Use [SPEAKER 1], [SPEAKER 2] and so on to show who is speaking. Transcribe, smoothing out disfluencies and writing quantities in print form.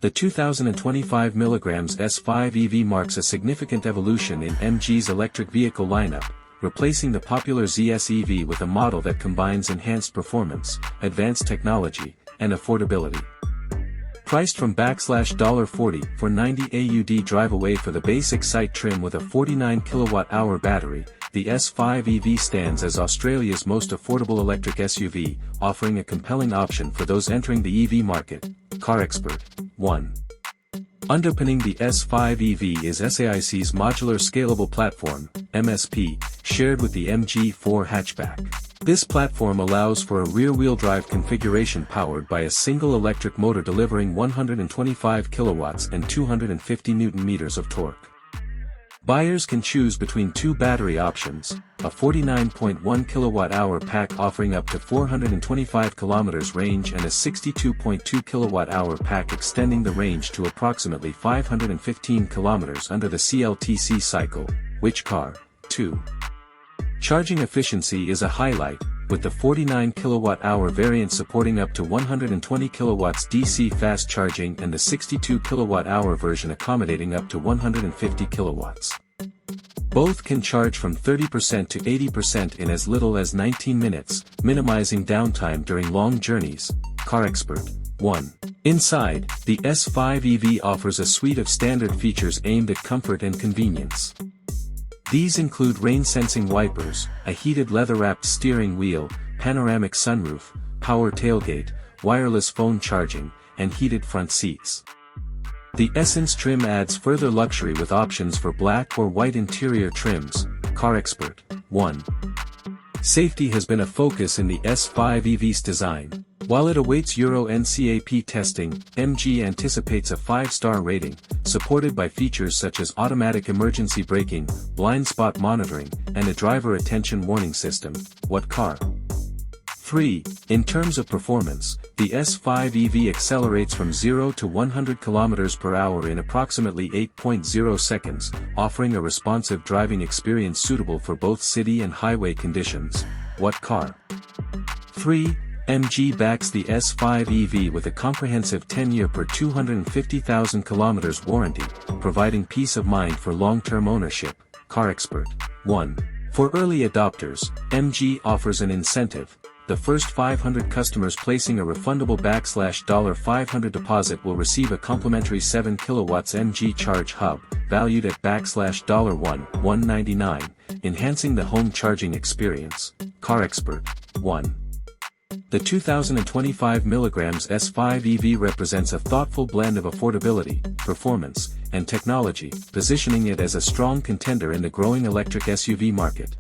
[SPEAKER 1] The 2025 mg S5 EV marks a significant evolution in MG's electric vehicle lineup, replacing the popular ZS EV with a model that combines enhanced performance, advanced technology, and affordability. Priced from $40 for 90 AUD, drive away for the basic SAIC trim with a 49 kWh battery. The S5 EV stands as Australia's most affordable electric SUV, offering a compelling option for those entering the EV market. Car Expert. 1. Underpinning the S5 EV is SAIC's Modular Scalable Platform, MSP, shared with the MG4 hatchback. This platform allows for a rear-wheel drive configuration powered by a single electric motor delivering 125 kilowatts and 250 Nm of torque. Buyers can choose between two battery options, a 49.1 kWh pack offering up to 425 km range and a 62.2 kWh pack extending the range to approximately 515 km under the CLTC cycle. Which car? 2. Charging efficiency is a highlight, with the 49 kWh variant supporting up to 120 kW DC fast charging and the 62 kWh version accommodating up to 150 kW. Both can charge from 30% to 80% in as little as 19 minutes, minimizing downtime during long journeys. Car Expert. 1. Inside, the S5 EV offers a suite of standard features aimed at comfort and convenience. These include rain-sensing wipers, a heated leather-wrapped steering wheel, panoramic sunroof, power tailgate, wireless phone charging, and heated front seats. The Essence trim adds further luxury with options for black or white interior trims. Car Expert. 1. Safety has been a focus in the S5 EV's design. While it awaits Euro NCAP testing, MG anticipates a 5-star rating, supported by features such as automatic emergency braking, blind spot monitoring, and a driver attention warning system. What car? 3. In terms of performance, the S5 EV accelerates from 0 to 100 km per hour in approximately 8.0 seconds, offering a responsive driving experience suitable for both city and highway conditions. What car? 3. MG backs the S5 EV with a comprehensive 10-year per 250,000 km warranty, providing peace of mind for long-term ownership. Car Expert. 1. For early adopters, MG offers an incentive. The first 500 customers placing a refundable $500 deposit will receive a complimentary 7 kW MG charge hub, valued at $199, enhancing the home charging experience. Car Expert. 1. The 2025 mg S5 EV represents a thoughtful blend of affordability, performance, and technology, positioning it as a strong contender in the growing electric SUV market.